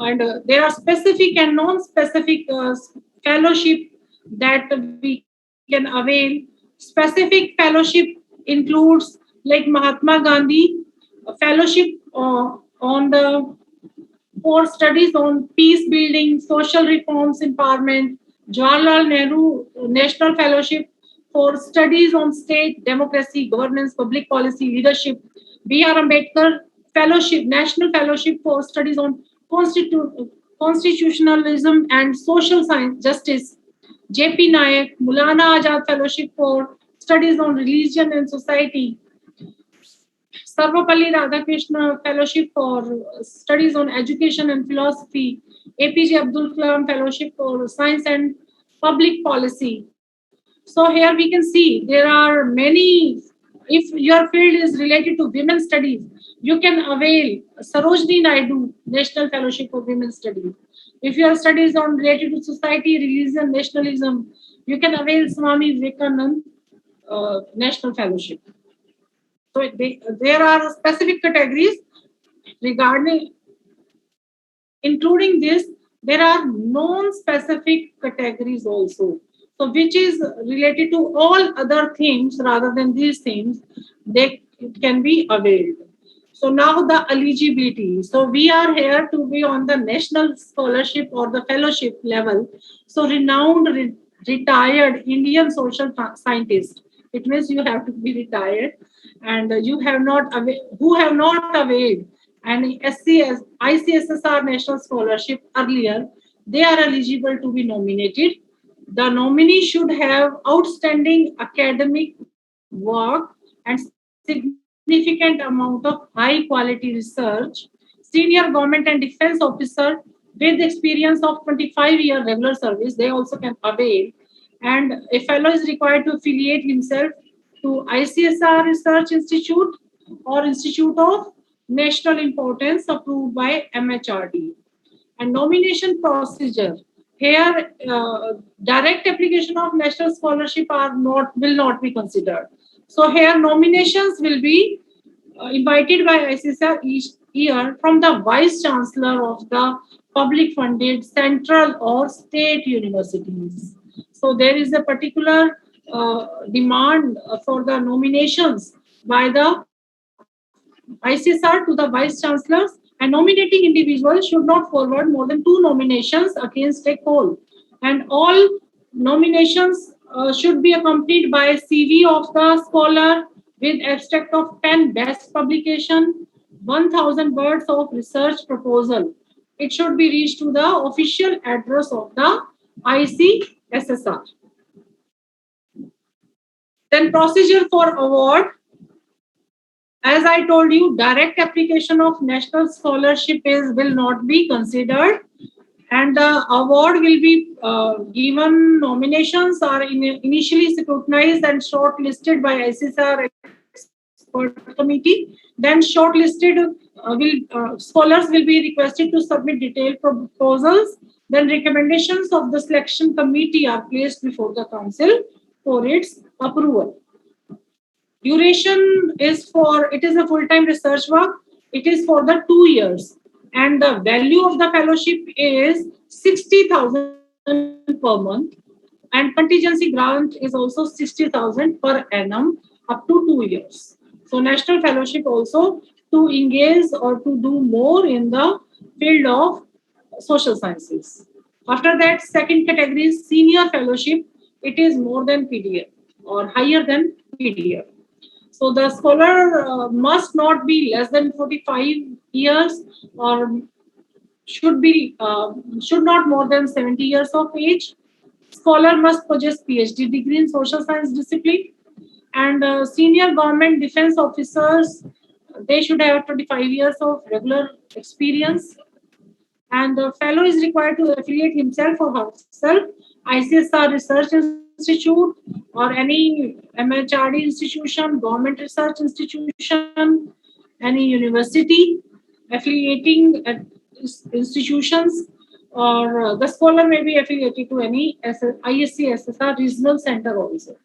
And there are specific and non-specific fellowship that we can avail. Specific fellowship includes like Mahatma Gandhi fellowship on the for studies on peace building, social reforms, empowerment. Jawaharlal Nehru National Fellowship for studies on state, democracy, governance, public policy, leadership. B.R. Ambedkar Fellowship, National Fellowship for studies on constitutionalism and social science, justice. J.P. Nayak, Maulana Azad Fellowship for studies on religion and society. Sarvapalli Radhakrishna Fellowship for Studies on Education and Philosophy, APJ Abdul Kalam Fellowship for Science and Public Policy. So here we can see there are many. If your field is related to women's studies, you can avail Sarojini Naidu National Fellowship for Women's Studies. If your studies are related to society, religion, nationalism, you can avail Swami Vivekanand National Fellowship. So there are specific categories regarding, including this, there are non-specific categories also. So which is related to all other themes rather than these themes, they can be availed. So now the eligibility. So we are here to be on the national scholarship or the fellowship level. So renowned retired Indian social scientist. It means you have to be retired, and you have not who have not availed and ICSSR national scholarship earlier, they are eligible to be nominated. The nominee should have outstanding academic work and significant amount of high quality research, senior government and defense officer with experience of 25-year regular service, they also can avail. And a fellow is required to affiliate himself to ICSR Research Institute or Institute of National Importance approved by MHRD. And nomination procedure. Here, direct application of national scholarship will not be considered. So here, nominations will be invited by ICSR each year from the Vice Chancellor of the public funded central or state universities. So there is a particular demand for the nominations by the ICSR to the Vice Chancellors, and nominating individuals should not forward more than 2 nominations against a poll. And all nominations should be accompanied by a CV of the scholar with abstract of 10 best publication, 1,000 words of research proposal. It should be reached to the official address of the ICSSR. Then procedure for award. As I told you, direct application of national scholarship will not be considered, and the award will be given. Nominations are initially scrutinized and shortlisted by ICSR expert committee. Then shortlisted scholars will be requested to submit detailed proposals. Then recommendations of the selection committee are placed before the council for its approval. Duration is it is a full-time research work. It is for the 2 years. And the value of the fellowship is 60,000 per month. And contingency grant is also 60,000 per annum up to 2 years. So national fellowship also to engage or to do more in the field of social sciences. After that, second category is senior fellowship. It is more than PDF or higher than PDF. So the scholar must not be less than 45 years or should not more than 70 years of age. Scholar must possess PhD degree in social science discipline. And senior government defense officers, they should have 25 years of regular experience. And the fellow is required to affiliate himself or herself, ICSR Research Institute or any MHRD institution, government research institution, any university, affiliating institutions, or the scholar may be affiliated to any ISC-SSR regional center also.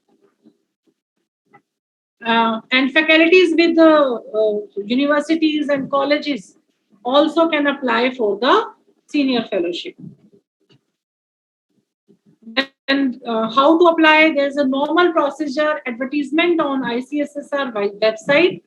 And faculties with the universities and colleges also can apply for the senior fellowship. And how to apply? There's a normal procedure, advertisement on ICSSR website,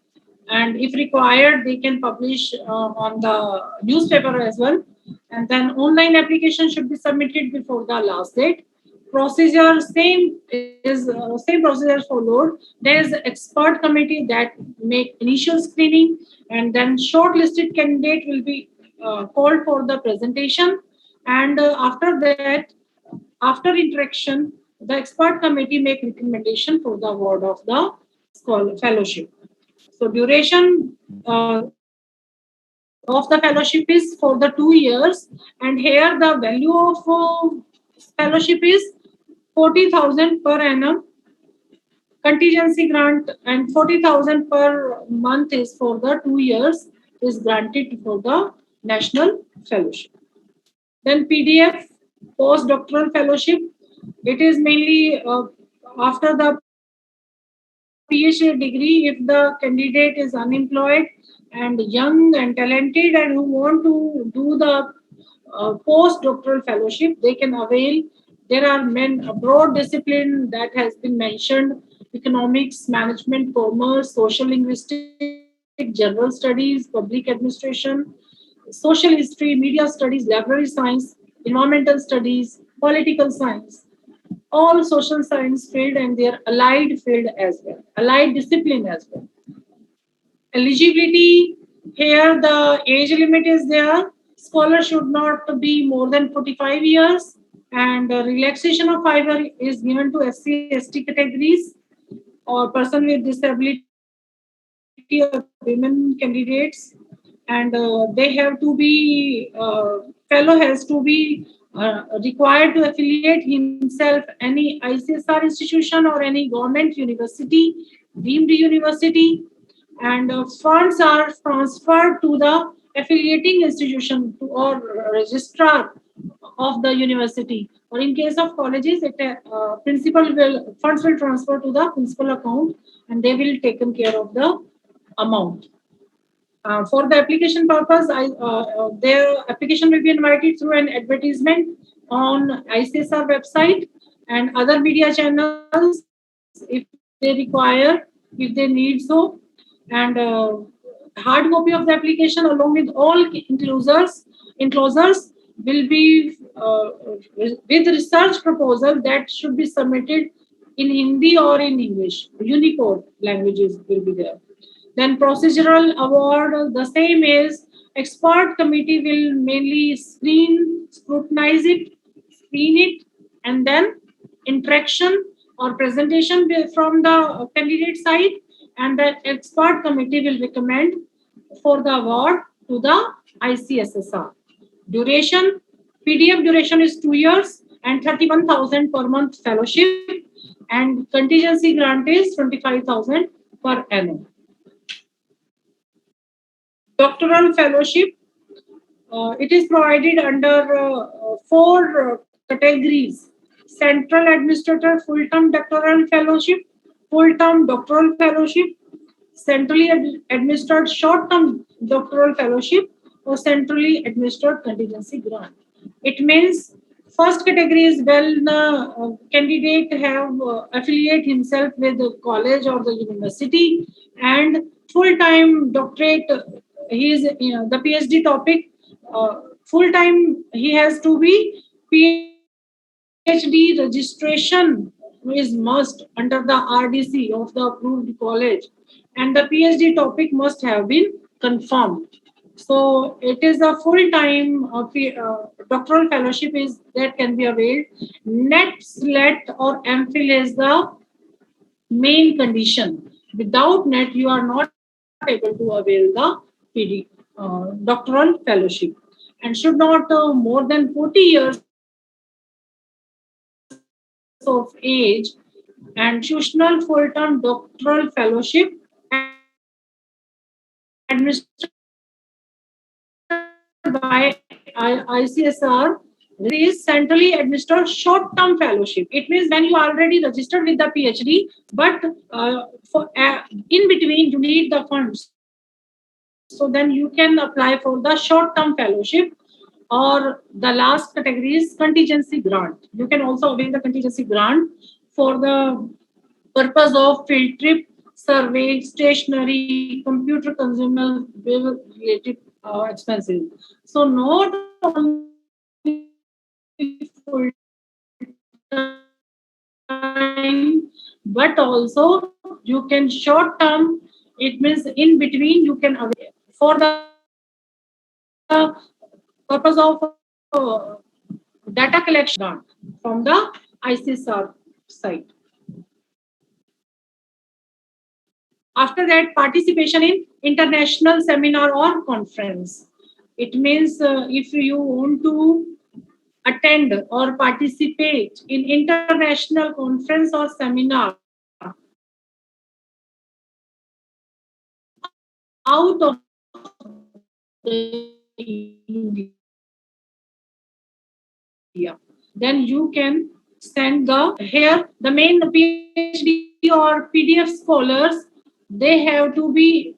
and if required, they can publish on the newspaper as well. And then online application should be submitted before the last date. Procedure same procedure followed. There is an expert committee that make initial screening, and then shortlisted candidate will be called for the presentation. And after that, after interaction, the expert committee make recommendation for the award of the fellowship. So duration of the fellowship is for the 2 years, and here the value of fellowship is 40,000 per annum contingency grant, and 40,000 per month is for the 2 years is granted for the national fellowship. Then PDF, postdoctoral fellowship, it is mainly after the PhD degree, if the candidate is unemployed and young and talented and who want to do the postdoctoral fellowship, they can avail. There are a broad discipline that has been mentioned: economics, management, commerce, social linguistics, general studies, public administration, social history, media studies, library science, environmental studies, political science, all social science field and their allied field as well, allied discipline as well. Eligibility, here the age limit is there. Scholar should not be more than 45 years, and relaxation of 5 years is given to SC, ST categories or person with disability or women candidates, and they have to be fellow has to be required to affiliate himself any ICSR institution or any government university, deemed university, and funds are transferred to the affiliating institution or registrar of the university, or in case of colleges, principal will funds will transfer to the principal account and they will taken care of the amount. For the application purpose, their application will be invited through an advertisement on ICSR website and other media channels if they require, if they need so. And hard copy of the application along with all enclosures will be with research proposal that should be submitted in Hindi or in English. Unicode languages will be there. Then procedural award, the same is expert committee will mainly scrutinize it, screen it, and then interaction or presentation from the candidate side, and the expert committee will recommend for the award to the ICSSR. Duration, PDF duration is 2 years and 31,000 per month fellowship, and contingency grant is 25,000 per annum. Doctoral fellowship, it is provided under 4 categories: central administrator full-term doctoral fellowship, full-term doctoral fellowship, centrally administered short-term doctoral fellowship, or centrally administered contingency grant. It means first category is when the candidate have affiliate himself with the college or the university, and full-time doctorate, he is the PhD topic, full-time he has to be PhD registration is must under the RDC of the approved college, and the PhD topic must have been confirmed. So it is a full-time doctoral fellowship is that can be availed. NET, SLET or MPhil is the main condition. Without NET, you are not able to avail the doctoral fellowship, and should not more than 40 years of age, and institutional full-term doctoral fellowship administered by ICSR is centrally administered short-term fellowship. It means when you already registered with the PhD, but in between you need the funds. So then you can apply for the short-term fellowship, or the last category is contingency grant. You can also avail the contingency grant for the purpose of field trip, survey, stationery, computer consumable related expenses. So not only full time, but also you can short term. It means in between you can avail for the purpose of data collection from the ICSR site. After that, participation in international seminar or conference. It means if you want to attend or participate in international conference or seminar out of India, then you can send the main PhD or PDF scholars. They have to be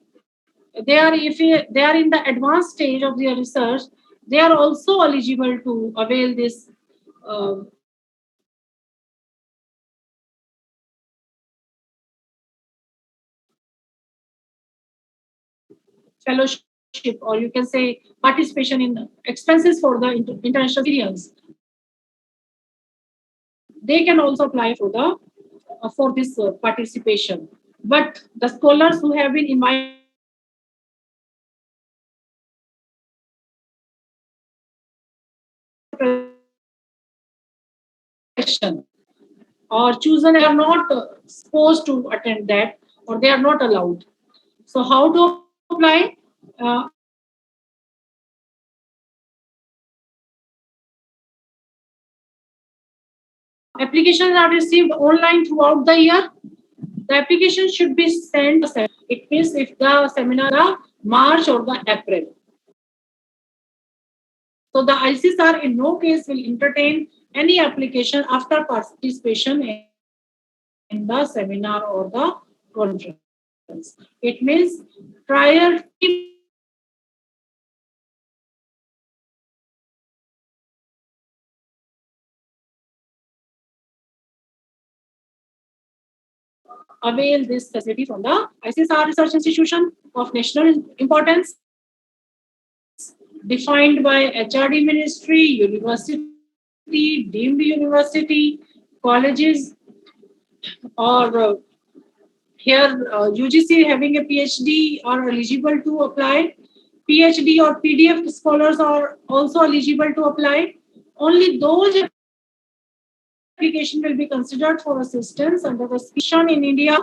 if they are in the advanced stage of their research, they are also eligible to avail this fellowship, or you can say participation in expenses for the international experience. They can also apply for this participation. But the scholars who have been invited or chosen are not supposed to attend that, or they are not allowed. So how to apply? Applications are received online throughout the year. The application should be sent. It means if the seminar is March or the April. So the ICSR in no case will entertain any application after participation in the seminar or the conference. It means prior avail this facility from the ICSR Research Institution of national importance, defined by HRD Ministry, university, deemed university, colleges, or here UGC having a PhD are eligible to apply. PhD or PDF scholars are also eligible to apply. Only those application will be considered for assistance under the section in India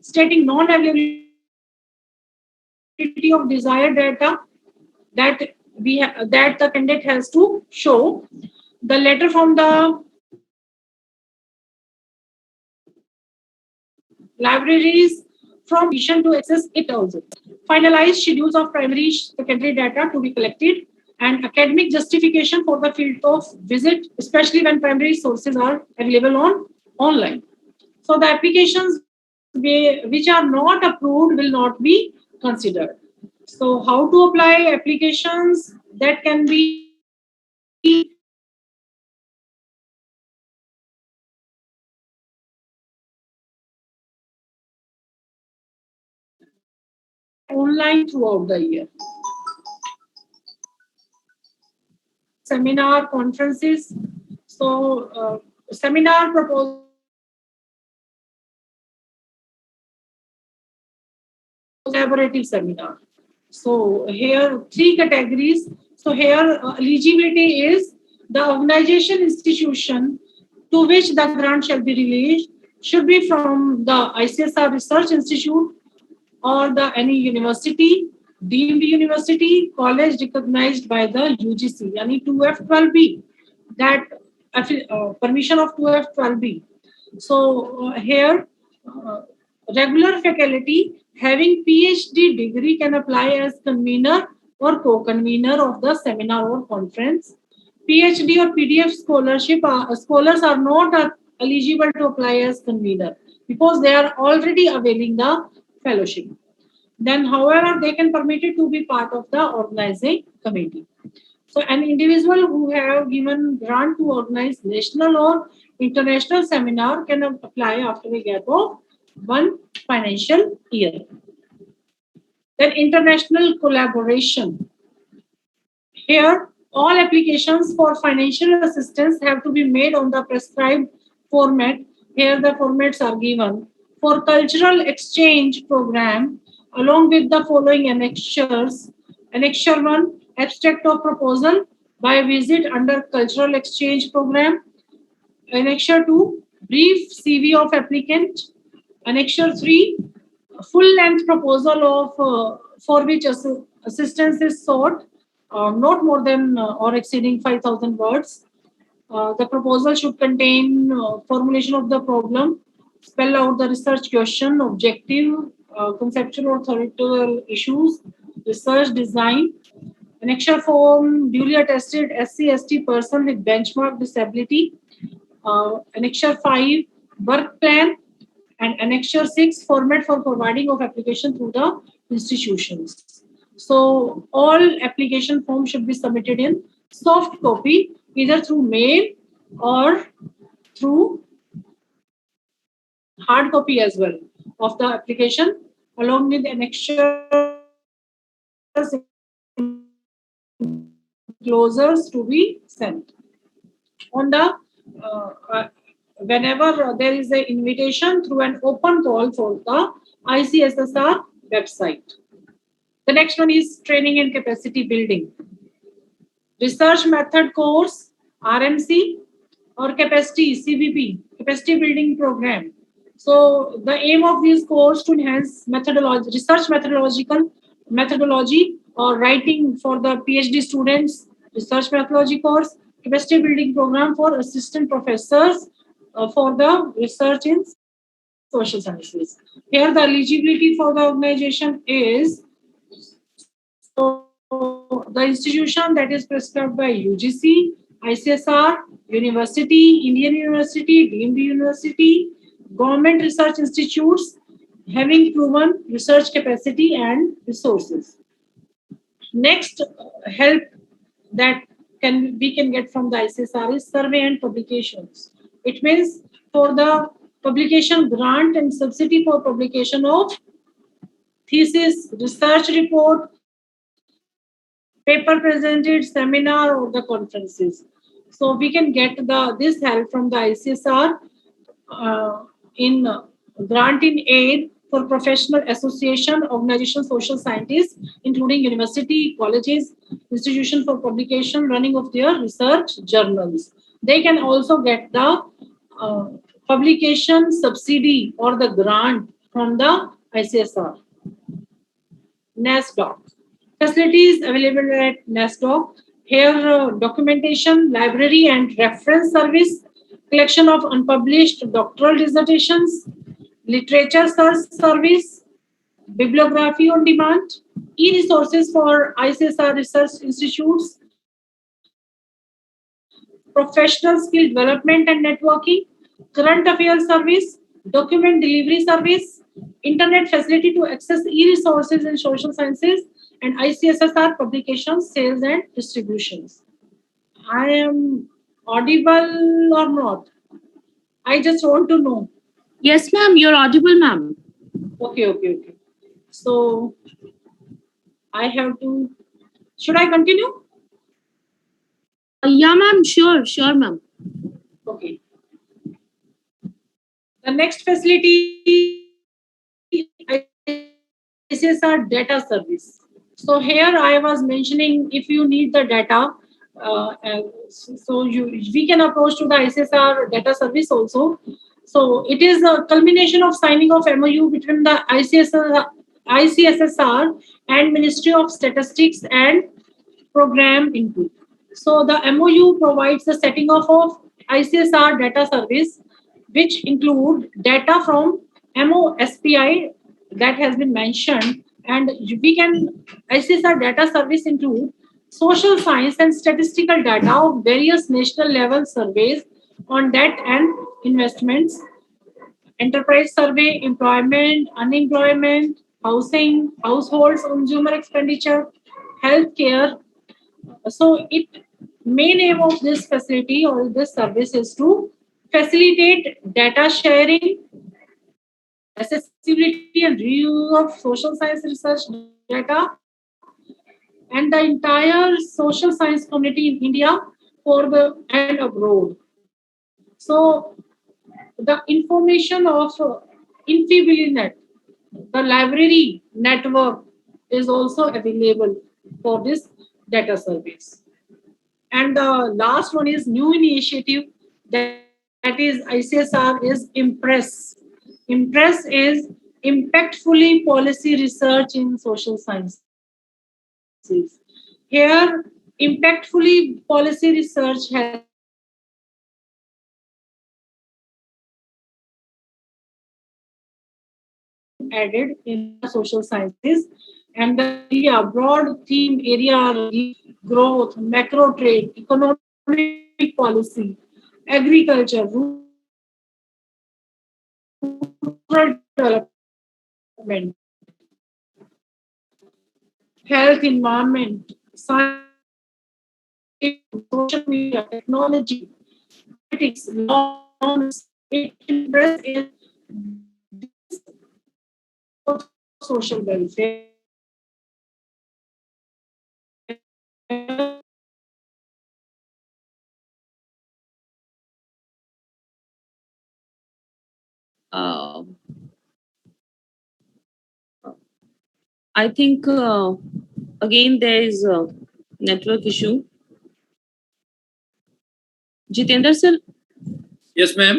stating non-availability of desired data that the candidate has to show. The letter from the libraries from permission to access it also. Finalized schedules of primary secondary data to be collected and academic justification for the field of visit, especially when primary sources are available online. So the applications which are not approved will not be considered. So how to apply applications that can be online throughout the year. Seminar, conferences. So seminar proposal collaborative seminar. So here 3 categories. So here eligibility is the organization institution to which the grant shall be released should be from the ICSR Research Institute or the any university, deemed university, college recognized by the UGC, yani 2F12B, that permission of 2F12B. So here regular faculty having PhD degree can apply as convener or co-convener of the seminar or conference. PhD or PDF scholarship scholars are not eligible to apply as convener because they are already availing the fellowship. Then, however, they can permitted to be part of the organizing committee. So an individual who have given grant to organize national or international seminar can apply after a gap of 1 financial year. Then international collaboration. Here, all applications for financial assistance have to be made on the prescribed format. Here the formats are given. For cultural exchange program, along with the following annexures. Annexure 1, abstract of proposal by visit under cultural exchange program. Annexure 2, brief CV of applicant. Annexure 3, full-length proposal of for which assistance is sought, not more than or exceeding 5,000 words. The proposal should contain formulation of the problem, spell out the research question, objective, conceptual or theoretical issues, research design, annexure form duly attested SC/ST person with benchmark disability, annexure 5 work plan, and annexure 6 format for forwarding of application through the institutions. So all application forms should be submitted in soft copy, either through mail or through hard copy as well of the application, along with annexures enclosures to be sent. On the whenever there is an invitation through an open call for the ICSSR website. The next one is training and capacity building. Research method course, RMC, or capacity, CBP, capacity building program. So the aim of this course to enhance methodology, research methodology or writing for the PhD students, research methodology course, capacity building program for assistant professors for the research in social sciences. Here the eligibility for the organization is the institution that is prescribed by UGC, ICSR, university, Indian university, deemed university, government research institutes having proven research capacity and resources. Next help that we can get from the ICSR is survey and publications. It means for the publication grant and subsidy for publication of thesis, research report, paper presented, seminar, or the conferences. So we can get this help from the ICSR in grant in aid for professional association, organization, social scientists, including university, colleges, institution for publication, running of their research journals. They can also get the publication subsidy or the grant from the ICSR. NASDOC. Facilities available at NASDOC. Here, documentation, library and reference service, collection of unpublished doctoral dissertations, literature search service, bibliography on demand, e-resources for ICSR research institutes, professional skill development and networking, current affairs service, document delivery service, internet facility to access e-resources in social sciences, and ICSSR publications, sales and distributions. I am audible or not? I just want to know. Yes, ma'am, you're audible, ma'am. Okay. So I have to, should I continue? Yeah, ma'am, sure, ma'am. Okay. The next facility, ICSR data service. So here I was mentioning if you need the data, we can approach to the ICSR data service also. So it is a culmination of signing of MOU between the ICSSR and Ministry of Statistics and Program Input. So the MOU provides the setting up of ICSR data service, which include data from MOSPI that has been mentioned, and ICSR data service include social science and statistical data of various national level surveys on debt and investments, enterprise survey, employment, unemployment, housing, households, consumer expenditure, healthcare. So main aim of this facility or this service is to facilitate data sharing, accessibility and reuse of social science research data, and the entire social science community in India and abroad. So the information of InfibiliNet, the library network, is also available for this data service. And the last one is new initiative, that is ICSR is Impress. Impress is impactfully policy research in social sciences. Here, impactfully policy research has added in social sciences, and the area, broad theme area are growth, macro trade, economic policy, agriculture, rural development, health, environment, science, social media, technology, politics, laws, interest in social welfare. I think again there is a network issue. Jitendra sir, Yes, ma'am.